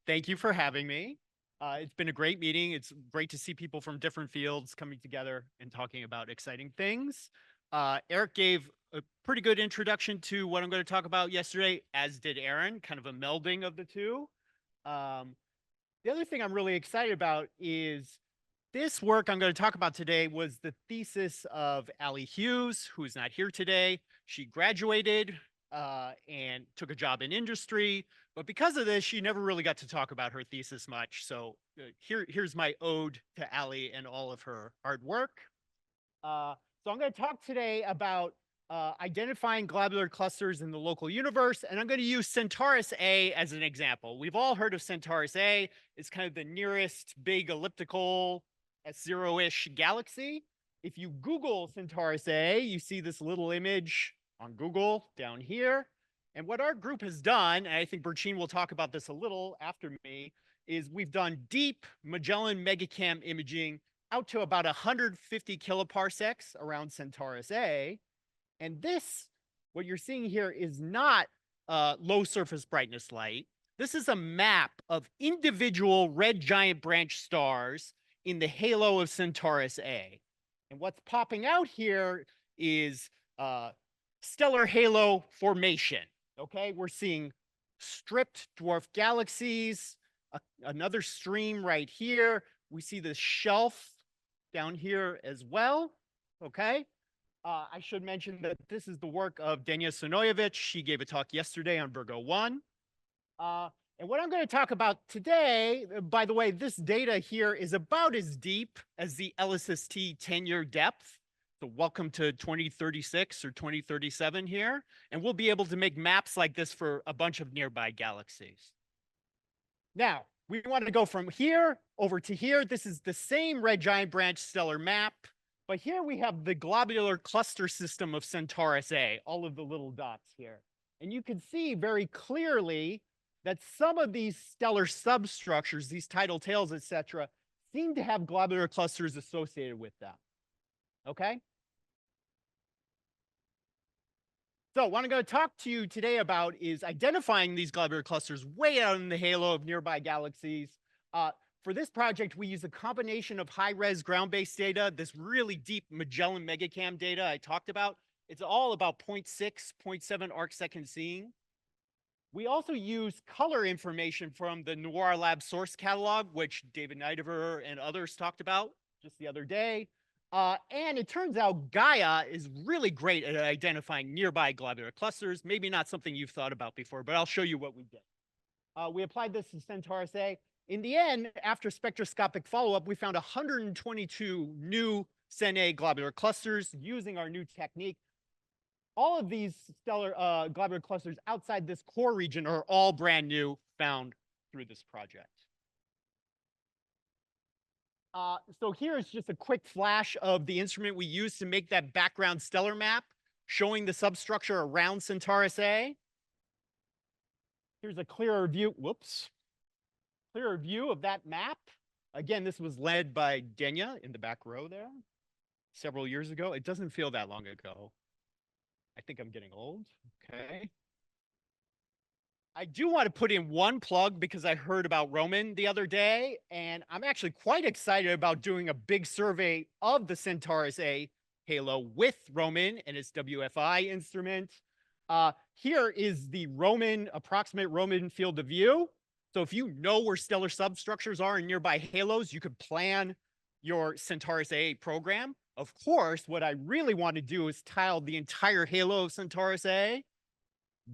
Thank you for having me. It's been a great meeting. It's great to see people from different fields coming together and talking about exciting things. Eric gave a pretty good introduction to what I'm going to talk about yesterday, as did Aaron, kind of a melding of the two. Um, the other thing I'm really excited about is this work I'm going to talk about today was the thesis of Allie Hughes, who's not here today. She graduated and took a job in industry, but because of this, she never really got to talk about her thesis much. So here's my ode to Allie and all of her hard work. So I'm going to talk today about identifying globular clusters in the local universe, and I'm going to use Centaurus A as an example. We've all heard of Centaurus A. It's kind of the nearest big elliptical S0-ish galaxy. If you Google Centaurus A, you see this little image on Google down here. And what our group has done, and I think Berchin will talk about this a little after me, is we've done deep Magellan megacam imaging out to about 150 kiloparsecs around Centaurus A. And this, what you're seeing here, is not low surface brightness light. This is a map of individual red giant branch stars in the halo of Centaurus A. And what's popping out here is stellar halo formation. Okay, we're seeing stripped dwarf galaxies, another stream right here. We see the shelf down here as well. Okay. I should mention that this is the work of Denia Sonojevic. She gave a talk yesterday on Virgo 1. And what I'm going to talk about today, by the way, this data here is about as deep as the LSST 10-year depth. So welcome to 2036 or 2037 here. And we'll be able to make maps like this for a bunch of nearby galaxies. Now, we want to go from here over to here. This is the same red giant branch stellar map, but here we have the globular cluster system of Centaurus A, all of the little dots here. And you can see very clearly that some of these stellar substructures, these tidal tails, etc., seem to have globular clusters associated with them. Okay? So what I'm going to talk to you today about is identifying these globular clusters way out in the halo of nearby galaxies. For this project, we use a combination of high-res ground-based data, this really deep Magellan megacam data I talked about. It's all about 0.6, 0.7 arc-second seeing. We also use color information from the Noir Lab source catalog, which David Nidever and others talked about just the other day. And it turns out Gaia is really great at identifying nearby globular clusters. Maybe not something you've thought about before, but I'll show you what we did. We applied this to Centaurus A. In the end, after spectroscopic follow-up, we found 122 new Cen-A globular clusters using our new technique. All of these stellar globular clusters outside this core region are all brand new, found through this project. So here's just a quick flash of the instrument we used to make that background stellar map showing the substructure around Centaurus A. Here's a clearer view, clearer view of that map. Again, this was led by Denia in the back row there several years ago. It doesn't feel that long ago. I think I'm getting old. Okay. I do want to put in one plug because I heard about Roman the other day, and I'm actually quite excited about doing a big survey of the Centaurus A halo with Roman and its WFI instrument. Here is the approximate Roman field of view. So if you know where stellar substructures are in nearby halos, you could plan your Centaurus A program. Of course, what I really want to do is tile the entire halo of Centaurus A.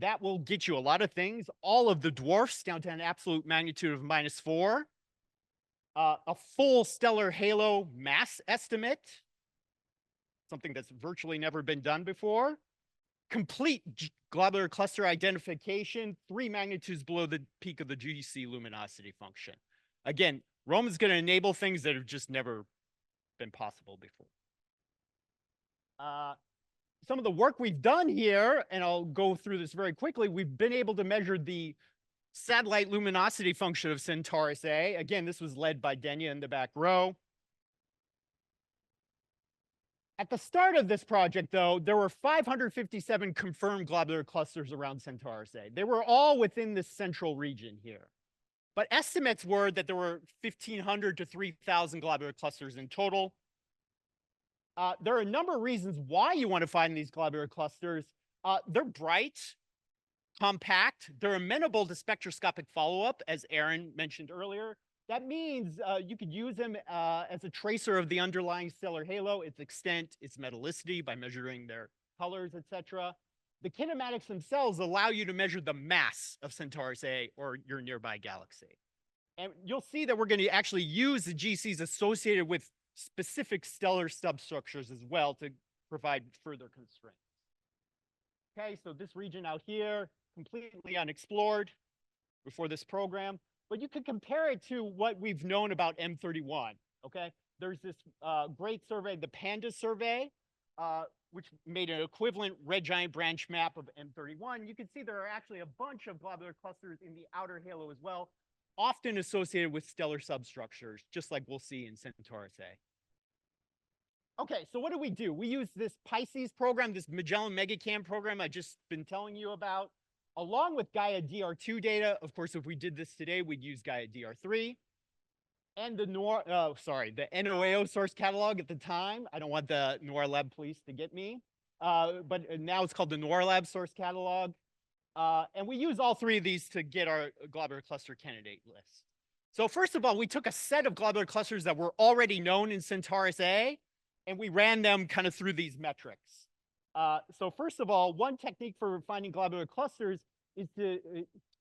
That will get you a lot of things. All of the dwarfs down to an absolute magnitude of -4. A full stellar halo mass estimate, something that's virtually never been done before. Complete globular cluster identification, 3 magnitudes below the peak of the GC luminosity function. Again, Roman's going to enable things that have just never been possible before. Some of the work we've done here, and I'll go through this very quickly, we've been able to measure the satellite luminosity function of Centaurus A. Again, this was led by Denia in the back row. At the start of this project, though, there were 557 confirmed globular clusters around Centaurus A. They were all within this central region here. but estimates were that there were 1,500 to 3,000 globular clusters in total. There are a number of reasons why you want to find these globular clusters. They're bright, compact, they're amenable to spectroscopic follow-up, as Aaron mentioned earlier. That means you could use them as a tracer of the underlying stellar halo, its extent, its metallicity by measuring their colors, etc. The kinematics themselves allow you to measure the mass of Centaurus A or your nearby galaxy. And you'll see that we're going to actually use the GCs associated with specific stellar substructures as well to provide further constraints. Okay, so this region out here, completely unexplored before this program, but you could compare it to what we've known about M31, okay? There's this great survey, the PANDA survey, which made an equivalent red giant branch map of M31. You can see there are actually a bunch of globular clusters in the outer halo as well, often associated with stellar substructures, just like we'll see in Centaurus A. Okay, so what do? We use this Pisces program, this Magellan Megacam program I've just been telling you about, along with Gaia DR2 data. Of course, if we did this today, we'd use Gaia DR3. And the NOAO source catalog at the time. I don't want the NOIR Lab police to get me. But now it's called the NOIR Lab source catalog. And we use all three of these to get our globular cluster candidate list. So first of all, we took a set of globular clusters that were already known in Centaurus A, and we ran them kind of through these metrics. So first of all, one technique for finding globular clusters is to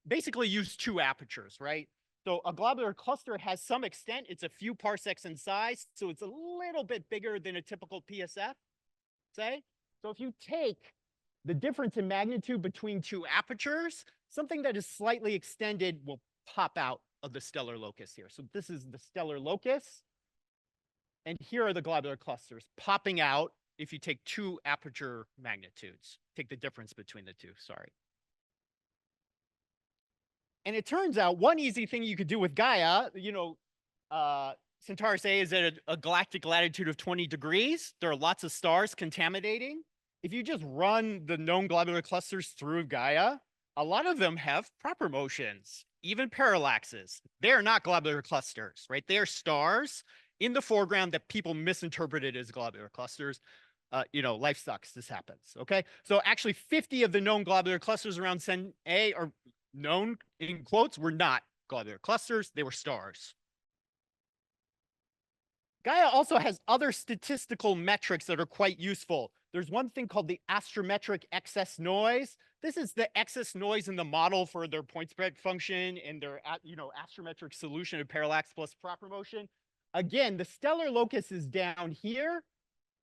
basically use two apertures, right? So a globular cluster has some extent. It's a few parsecs in size, so it's a little bit bigger than a typical PSF, say. So if you take the difference in magnitude between two apertures, something that is slightly extended will pop out of the stellar locus here. So this is the stellar locus. And here are the globular clusters popping out if you take two aperture magnitudes. Take the difference between the two, sorry. And it turns out one easy thing you could do with Gaia, Centaurus A is at a galactic latitude of 20 degrees. There are lots of stars contaminating. If you just run the known globular clusters through Gaia, a lot of them have proper motions, even parallaxes. They're not globular clusters, right? They are stars in the foreground that people misinterpreted as globular clusters. Life sucks. This happens. Okay. So actually 50 of the known globular clusters around Cent A are known in quotes were not globular clusters. They were stars. Gaia also has other statistical metrics that are quite useful. There's one thing called the astrometric excess noise. This is the excess noise in the model for their point spread function and their astrometric solution of parallax plus proper motion. Again, the stellar locus is down here,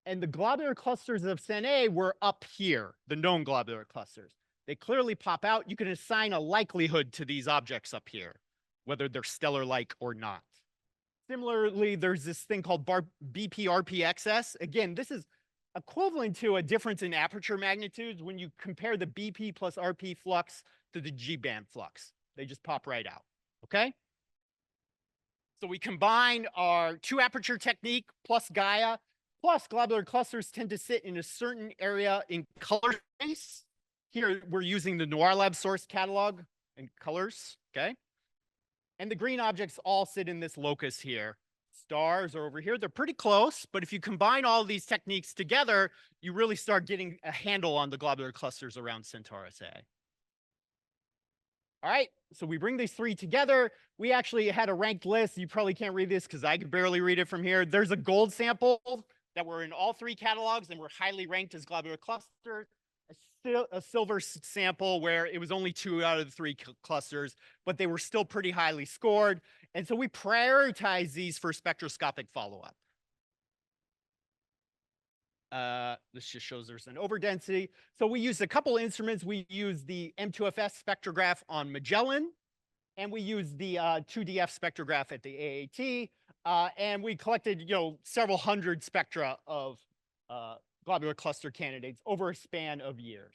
and the globular clusters of Cent A were up here, the known globular clusters. They clearly pop out. You can assign a likelihood to these objects up here, whether they're stellar-like or not. Similarly, there's this thing called BP-RP-XS. Again, this is equivalent to a difference in aperture magnitudes when you compare the BP plus RP flux to the G-band flux. They just pop right out, okay? So we combine our two aperture technique plus Gaia, plus globular clusters tend to sit in a certain area in color space. Here, we're using the NOIR Lab source catalog and colors, okay? And the green objects all sit in this locus here. Stars are over here. They're pretty close, but if you combine all these techniques together, you really start getting a handle on the globular clusters around Centaurus A. All right, so we bring these three together. We actually had a ranked list. You probably can't read this because I could barely read it from here. There's a gold sample that were in all three catalogs and were highly ranked as globular clusters. A silver sample where it was only 2 out of the 3 clusters, but they were still pretty highly scored. And so we prioritize these for spectroscopic follow-up. This just shows there's an overdensity. So we used a couple instruments. We used the M2FS spectrograph on Magellan, and we used the 2DF spectrograph at the AAT. And we collected, several hundred spectra of globular cluster candidates over a span of years.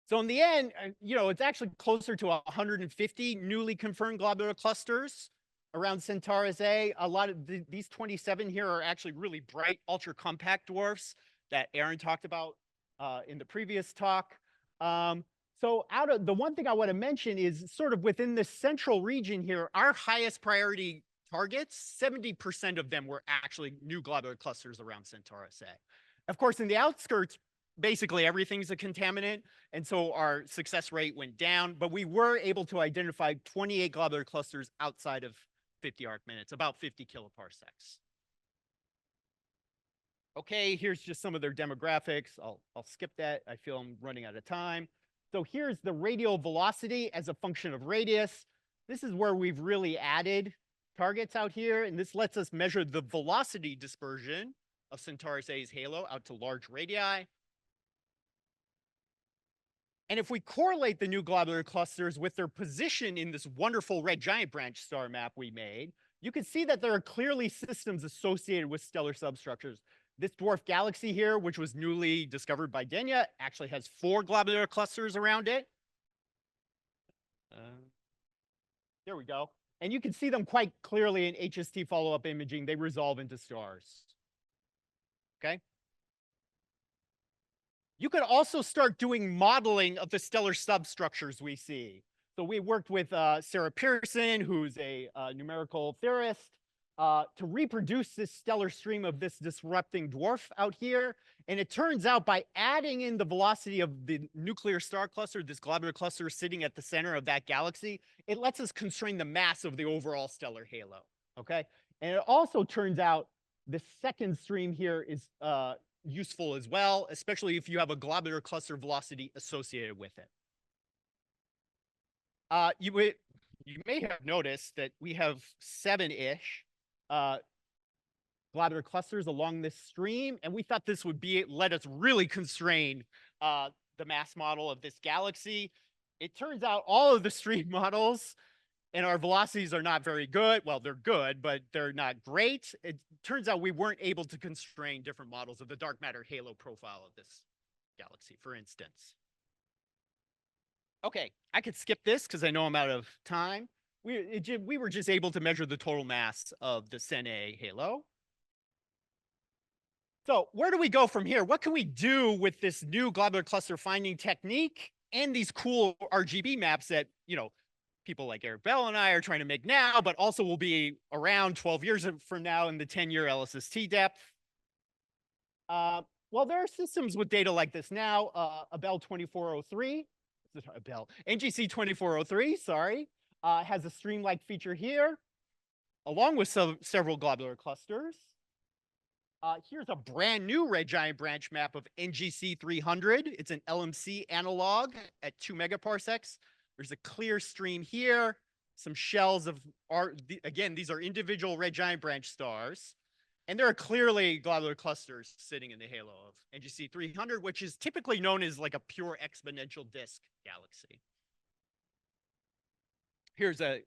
So in the end, it's actually closer to 150 newly confirmed globular clusters around Centaurus A. A lot of these 27 here are actually really bright, ultra compact dwarfs that Aaron talked about in the previous talk. So So out of the one thing I want to mention is sort of within the central region here, our highest priority targets, 70% of them were actually new globular clusters around Centaurus A. Of course, in the outskirts, basically everything's a contaminant. And so our success rate went down, but we were able to identify 28 globular clusters outside of 50 arc minutes, about 50 kiloparsecs. Okay, here's just some of their demographics. I'll skip that. I feel I'm running out of time. So here's the radial velocity as a function of radius. This is where we've really added targets out here, and this lets us measure the velocity dispersion of Centaurus A's halo out to large radii. And if we correlate the new globular clusters with their position in this wonderful red giant branch star map we made, you can see that there are clearly systems associated with stellar substructures. This dwarf galaxy here, which was newly discovered by Denya, actually has 4 globular clusters around it. There we go. And you can see them quite clearly in HST follow-up imaging. They resolve into stars. Okay. You could also start doing modeling of the stellar substructures we see. So we worked with Sarah Pearson, who's a numerical theorist, to reproduce this stellar stream of this disrupting dwarf out here. And it turns out by adding in the velocity of the nuclear star cluster, this globular cluster sitting at the center of that galaxy, it lets us constrain the mass of the overall stellar halo. Okay. And it also turns out the second stream here is useful as well, especially if you have a globular cluster velocity associated with it. You may have noticed that we have 7-ish globular clusters along this stream, and we thought this would let us really constrain the mass model of this galaxy. It turns out all of the stream models and our velocities are not very good. Well, they're good, but they're not great. It turns out we weren't able to constrain different models of the dark matter halo profile of this galaxy, for instance. Okay, I could skip this because I know I'm out of time. We were just able to measure the total mass of the Cen-A halo. So where do we go from here? What can we do with this new globular cluster finding technique and these cool RGB maps that, people like Eric Bell and I are trying to make now, but also will be around 12 years from now in the 10-year LSST depth? Well, there are systems with data like this now. Abel 2403, NGC 2403, sorry, has a stream-like feature here, along with several globular clusters. Here's a brand new red giant branch map of NGC 300. It's an LMC analog at 2 megaparsecs. There's a clear stream here, some shells of again, these are individual red giant branch stars. And there are clearly globular clusters sitting in the halo of NGC 300, which is typically known as like a pure exponential disk galaxy. Here's a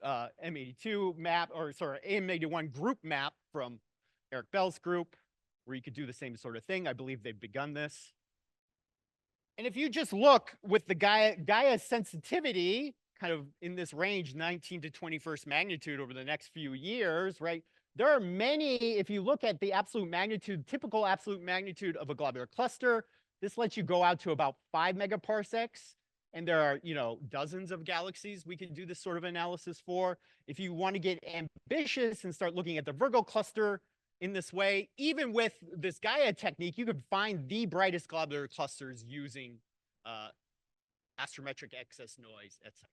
M82 map, or sorry, AM81 group map from Eric Bell's group, where you could do the same sort of thing. I believe they've begun this. And if you just look with the Gaia sensitivity kind of in this range, 19 to 21st magnitude over the next few years, right? There are many, if you look at the absolute magnitude, typical absolute magnitude of a globular cluster, this lets you go out to about 5 megaparsecs. And there are, dozens of galaxies we can do this sort of analysis for. If you want to get ambitious and start looking at the Virgo cluster in this way, even with this Gaia technique, you could find the brightest globular clusters using astrometric excess noise, etc.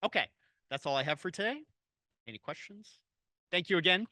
Okay, that's all I have for today. Any questions? Thank you again.